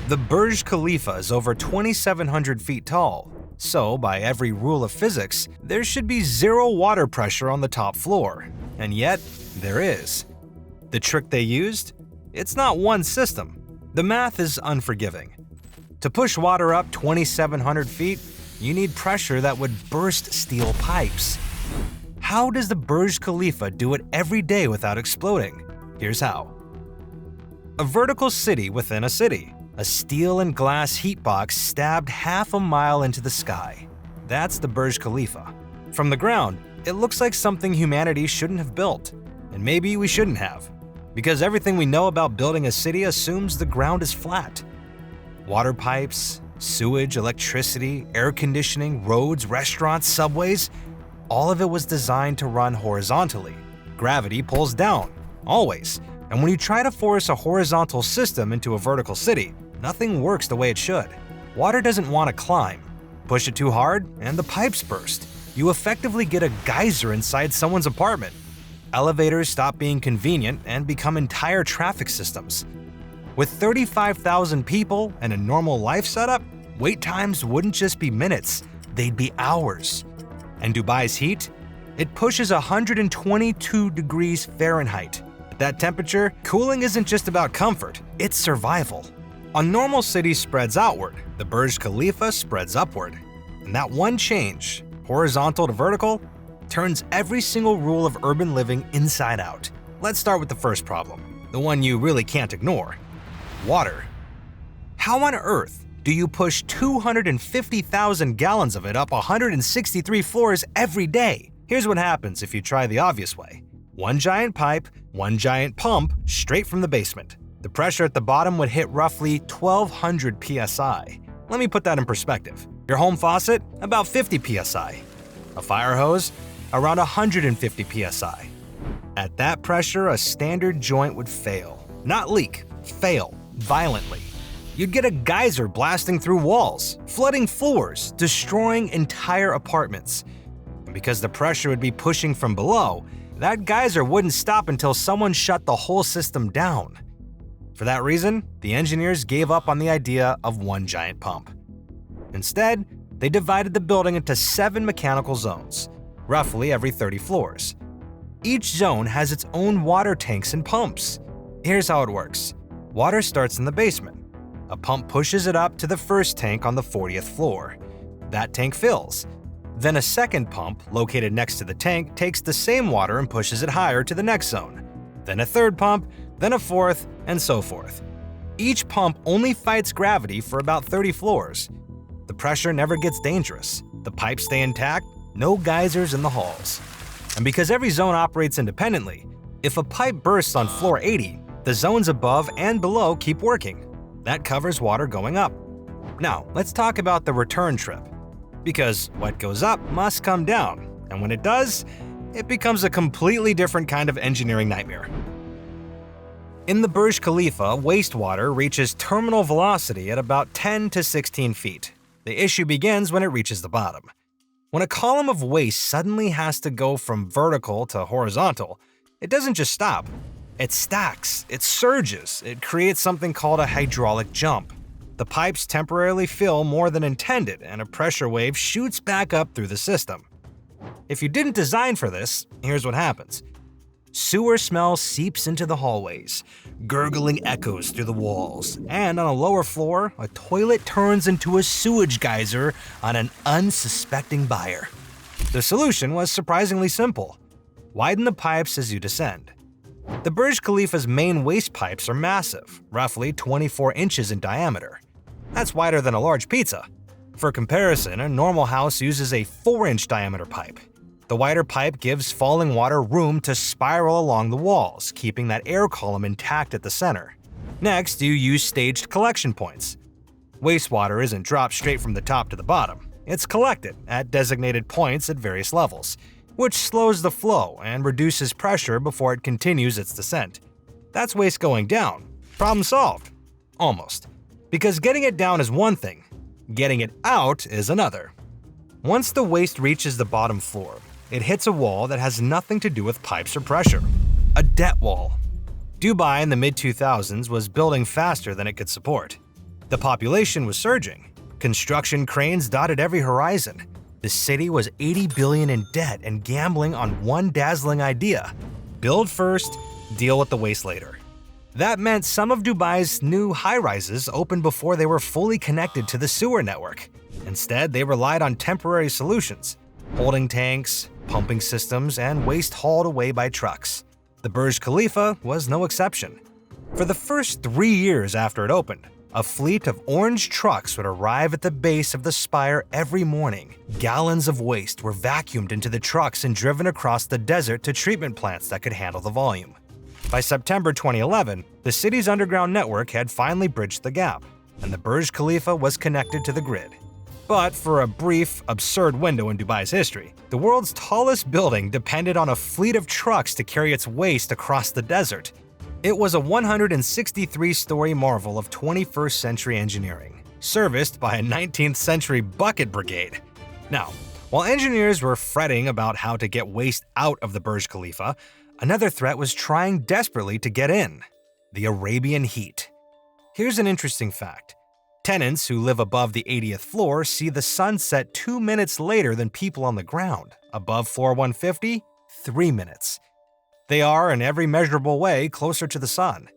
The Burj Khalifa is over 2,700 feet tall, so by every rule of physics, there should be zero water pressure on the top floor, and yet there is. The trick they used? It's not one system. The math is unforgiving. To push water up 2,700 feet, you need pressure that would burst steel pipes. How does the Burj Khalifa do it every day without exploding? Here's how. A vertical city within a city. A steel and glass heat box stabbed half a mile into the sky. That's the Burj Khalifa. From the ground, it looks like something humanity shouldn't have built. And maybe we shouldn't have. Because everything we know about building a city assumes the ground is flat. Water pipes, sewage, electricity, air conditioning, roads, restaurants, subways, all of it was designed to run horizontally. Gravity pulls down, always. And when you try to force a horizontal system into a vertical city, nothing works the way it should. Water doesn't want to climb. Push it too hard, and the pipes burst. You effectively get a geyser inside someone's apartment. Elevators stop being convenient and become entire traffic systems. With 35,000 people and a normal life setup, wait times wouldn't just be minutes, they'd be hours. And Dubai's heat? It pushes 122 degrees Fahrenheit. At that temperature, cooling isn't just about comfort, it's survival. A normal city spreads outward, the Burj Khalifa spreads upward. And that one change, horizontal to vertical, turns every single rule of urban living inside out. Let's start with the first problem, the one you really can't ignore. Water. How on earth do you push 250,000 gallons of it up 163 floors every day? Here's what happens if you try the obvious way. One giant pipe, one giant pump, straight from the basement. The pressure at the bottom would hit roughly 1,200 psi. Let me put that in perspective. Your home faucet? About 50 psi. A fire hose? Around 150 psi. At that pressure, a standard joint would fail. Not leak, fail, violently. You'd get a geyser blasting through walls, flooding floors, destroying entire apartments. And because the pressure would be pushing from below, that geyser wouldn't stop until someone shut the whole system down. For that reason, the engineers gave up on the idea of one giant pump. Instead, they divided the building into 7 mechanical zones, roughly every 30 floors. Each zone has its own water tanks and pumps. Here's how it works. Water starts in the basement. A pump pushes it up to the first tank on the 40th floor. That tank fills. Then a second pump, located next to the tank, takes the same water and pushes it higher to the next zone. Then a third pump, then a fourth, and so forth. Each pump only fights gravity for about 30 floors. The pressure never gets dangerous. The pipes stay intact, no geysers in the halls. And because every zone operates independently, if a pipe bursts on floor 80, the zones above and below keep working. That covers water going up. Now, let's talk about the return trip. Because what goes up must come down, and when it does, it becomes a completely different kind of engineering nightmare. In the Burj Khalifa, wastewater reaches terminal velocity at about 10 to 16 feet. The issue begins when it reaches the bottom. When a column of waste suddenly has to go from vertical to horizontal, it doesn't just stop. It stacks, it surges, it creates something called a hydraulic jump. The pipes temporarily fill more than intended, and a pressure wave shoots back up through the system. If you didn't design for this, here's what happens. Sewer smell seeps into the hallways, gurgling echoes through the walls, and on a lower floor, a toilet turns into a sewage geyser on an unsuspecting buyer. The solution was surprisingly simple. Widen the pipes as you descend. The Burj Khalifa's main waste pipes are massive, roughly 24 inches in diameter. That's wider than a large pizza. For comparison, a normal house uses a 4-inch diameter pipe. The wider pipe gives falling water room to spiral along the walls, keeping that air column intact at the center. Next, you use staged collection points. Wastewater isn't dropped straight from the top to the bottom. It's collected at designated points at various levels, which slows the flow and reduces pressure before it continues its descent. That's waste going down. Problem solved. Almost. Because getting it down is one thing, getting it out is another. Once the waste reaches the bottom floor, it hits a wall that has nothing to do with pipes or pressure. A debt wall. Dubai in the mid-2000s was building faster than it could support. The population was surging. Construction cranes dotted every horizon. The city was $80 billion in debt and gambling on one dazzling idea: build first, deal with the waste later. That meant some of Dubai's new high-rises opened before they were fully connected to the sewer network. Instead, they relied on temporary solutions: holding tanks, pumping systems, and waste hauled away by trucks. The Burj Khalifa was no exception. For the first 3 years after it opened, a fleet of orange trucks would arrive at the base of the spire every morning. Gallons of waste were vacuumed into the trucks and driven across the desert to treatment plants that could handle the volume. By September 2011, the city's underground network had finally bridged the gap, and the Burj Khalifa was connected to the grid. But for a brief, absurd window in Dubai's history, the world's tallest building depended on a fleet of trucks to carry its waste across the desert. It was a 163-story marvel of 21st century engineering, serviced by a 19th century bucket brigade. Now, while engineers were fretting about how to get waste out of the Burj Khalifa, another threat was trying desperately to get in: the Arabian heat. Here's an interesting fact. Tenants who live above the 80th floor see the sun set 2 minutes later than people on the ground. Above floor 150, 3 minutes. They are, in every measurable way, closer to the sun.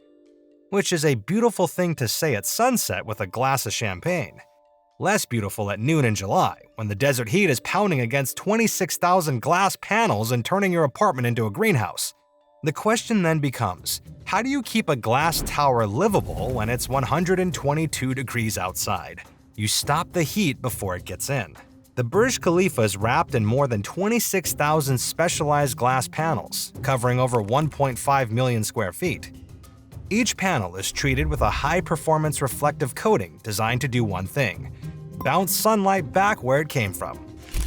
Which is a beautiful thing to say at sunset with a glass of champagne. Less beautiful at noon in July, when the desert heat is pounding against 26,000 glass panels and turning your apartment into a greenhouse. The question then becomes, how do you keep a glass tower livable when it's 122 degrees outside? You stop the heat before it gets in. The Burj Khalifa is wrapped in more than 26,000 specialized glass panels, covering over 1.5 million square feet. Each panel is treated with a high-performance reflective coating designed to do one thing: bounce sunlight back where it came from.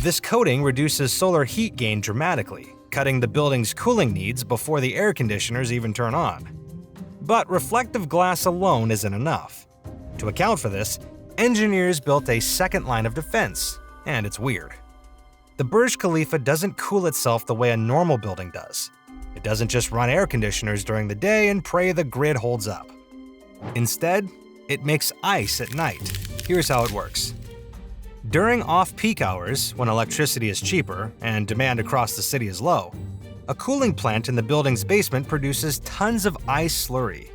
This coating reduces solar heat gain dramatically, cutting the building's cooling needs before the air conditioners even turn on. But reflective glass alone isn't enough. To account for this, engineers built a second line of defense, and it's weird. The Burj Khalifa doesn't cool itself the way a normal building does. It doesn't just run air conditioners during the day and pray the grid holds up. Instead, it makes ice at night. Here's how it works. During off-peak hours, when electricity is cheaper and demand across the city is low, a cooling plant in the building's basement produces tons of ice slurry.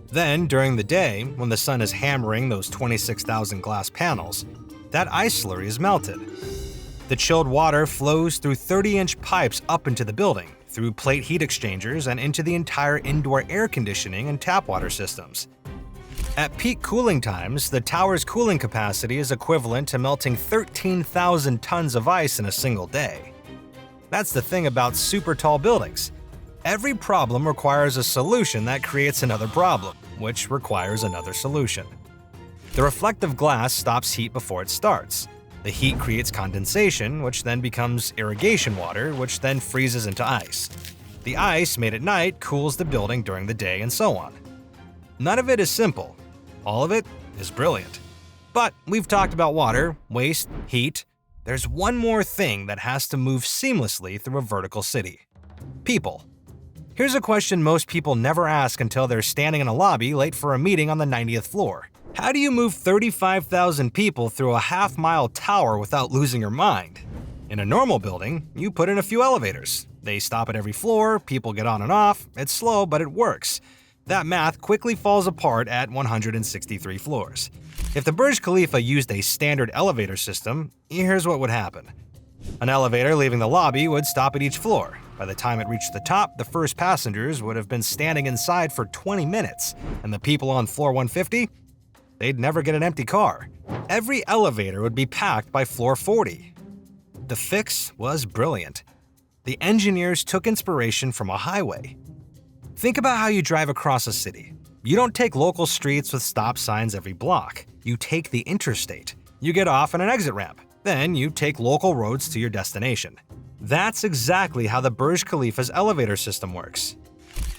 Then, during the day, when the sun is hammering those 26,000 glass panels, that ice slurry is melted. The chilled water flows through 30-inch pipes up into the building, through plate heat exchangers and into the entire indoor air conditioning and tap water systems. At peak cooling times, the tower's cooling capacity is equivalent to melting 13,000 tons of ice in a single day. That's the thing about super tall buildings. Every problem requires a solution that creates another problem, which requires another solution. The reflective glass stops heat before it starts. The heat creates condensation, which then becomes irrigation water, which then freezes into ice. The ice made at night cools the building during the day, and so on. None of it is simple. All of it is brilliant. But we've talked about water, waste, heat. There's one more thing that has to move seamlessly through a vertical city: people. Here's a question most people never ask until they're standing in a lobby late for a meeting on the 90th floor. How do you move 35,000 people through a half-mile tower without losing your mind? In a normal building, you put in a few elevators. They stop at every floor, people get on and off. It's slow, but it works. That math quickly falls apart at 163 floors. If the Burj Khalifa used a standard elevator system, here's what would happen. An elevator leaving the lobby would stop at each floor. By the time it reached the top, the first passengers would have been standing inside for 20 minutes, and the people on floor 150? They'd never get an empty car. Every elevator would be packed by floor 40. The fix was brilliant. The engineers took inspiration from a highway. Think about how you drive across a city. You don't take local streets with stop signs every block. You take the interstate. You get off at an exit ramp. Then you take local roads to your destination. That's exactly how the Burj Khalifa's elevator system works.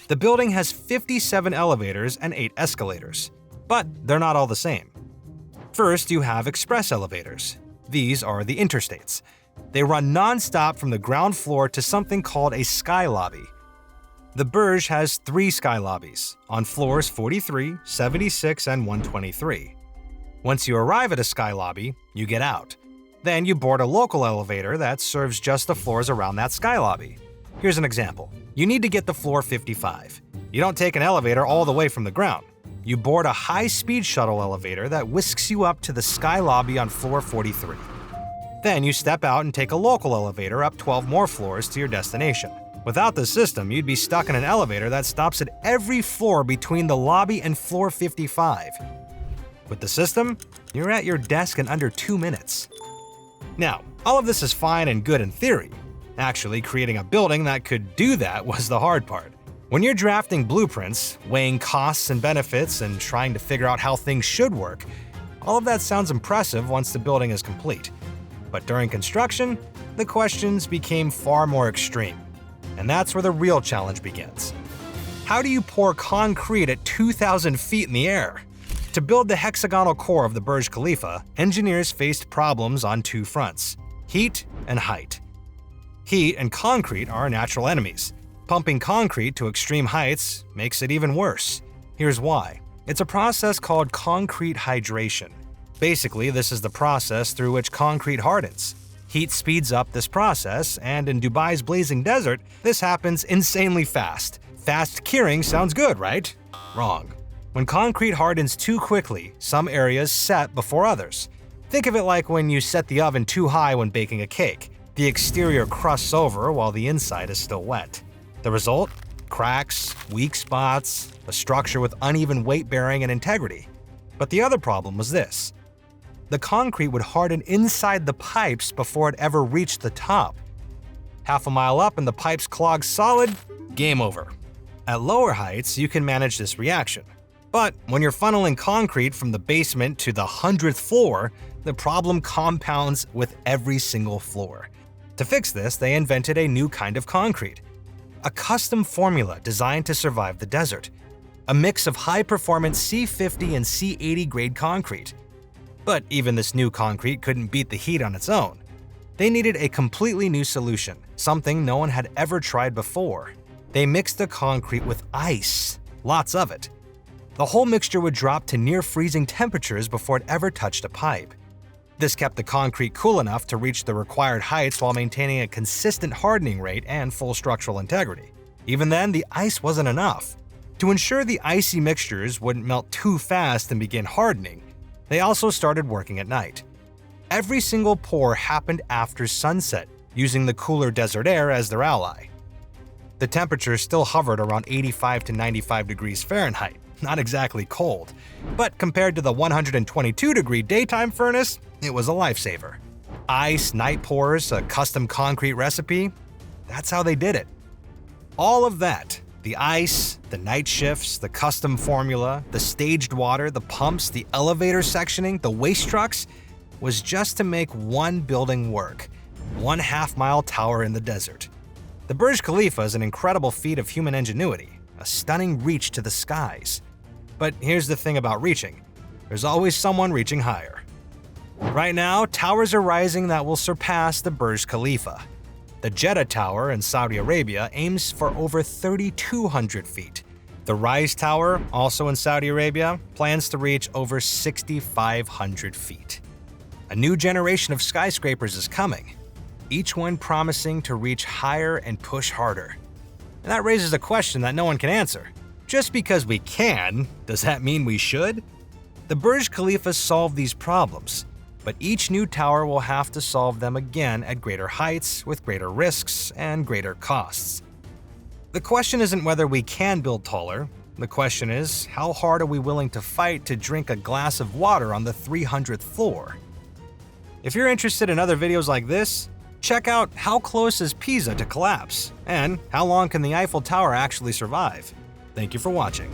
The building has 57 elevators and 8 escalators, but they're not all the same. First, you have express elevators. These are the interstates. They run non-stop from the ground floor to something called a sky lobby. The Burj has 3 sky lobbies, on floors 43, 76, and 123. Once you arrive at a sky lobby, you get out. Then you board a local elevator that serves just the floors around that sky lobby. Here's an example. You need to get to floor 55. You don't take an elevator all the way from the ground. You board a high-speed shuttle elevator that whisks you up to the sky lobby on floor 43. Then you step out and take a local elevator up 12 more floors to your destination. Without the system, you'd be stuck in an elevator that stops at every floor between the lobby and floor 55. With the system, you're at your desk in under 2 minutes. Now, all of this is fine and good in theory. Actually, creating a building that could do that was the hard part. When you're drafting blueprints, weighing costs and benefits, and trying to figure out how things should work, all of that sounds impressive once the building is complete. But during construction, the questions became far more extreme. And that's where the real challenge begins. How do you pour concrete at 2,000 feet in the air? To build the hexagonal core of the Burj Khalifa, engineers faced problems on two fronts: heat and height. Heat and concrete are natural enemies. Pumping concrete to extreme heights makes it even worse. Here's why. It's a process called concrete hydration. Basically, this is the process through which concrete hardens. Heat speeds up this process, and in Dubai's blazing desert, this happens insanely fast. Fast curing sounds good, right? Wrong. When concrete hardens too quickly, some areas set before others. Think of it like when you set the oven too high when baking a cake. The exterior crusts over while the inside is still wet. The result? Cracks, weak spots, a structure with uneven weight bearing and integrity. But the other problem was this. The concrete would harden inside the pipes before it ever reached the top. Half a mile up and the pipes clogged solid, game over. At lower heights, you can manage this reaction. But when you're funneling concrete from the basement to the 100th floor, the problem compounds with every single floor. To fix this, they invented a new kind of concrete. A custom formula designed to survive the desert. A mix of high-performance C50 and C80 grade concrete. But even this new concrete couldn't beat the heat on its own. They needed a completely new solution, something no one had ever tried before. They mixed the concrete with ice, lots of it. The whole mixture would drop to near freezing temperatures before it ever touched a pipe. This kept the concrete cool enough to reach the required heights while maintaining a consistent hardening rate and full structural integrity. Even then, the ice wasn't enough. To ensure the icy mixtures wouldn't melt too fast and begin hardening, they also started working at night. Every single pour happened after sunset, using the cooler desert air as their ally. The temperature still hovered around 85 to 95 degrees Fahrenheit, not exactly cold, but compared to the 122-degree daytime furnace, it was a lifesaver. Ice, night pours, a custom concrete recipe, that's how they did it. All of that, the ice, the night shifts, the custom formula, the staged water, the pumps, the elevator sectioning, the waste trucks, was just to make one building work, one half-mile tower in the desert. The Burj Khalifa is an incredible feat of human ingenuity, a stunning reach to the skies. But here's the thing about reaching. There's always someone reaching higher. Right now, towers are rising that will surpass the Burj Khalifa. The Jeddah Tower in Saudi Arabia aims for over 3,200 feet. The Rise Tower, also in Saudi Arabia, plans to reach over 6,500 feet. A new generation of skyscrapers is coming, each one promising to reach higher and push harder. And that raises a question that no one can answer. Just because we can, does that mean we should? The Burj Khalifa solved these problems, but each new tower will have to solve them again at greater heights, with greater risks and greater costs. The question isn't whether we can build taller. The question is, how hard are we willing to fight to drink a glass of water on the 300th floor? If you're interested in other videos like this, check out how close is Pisa to collapse, and how long can the Eiffel Tower actually survive. Thank you for watching.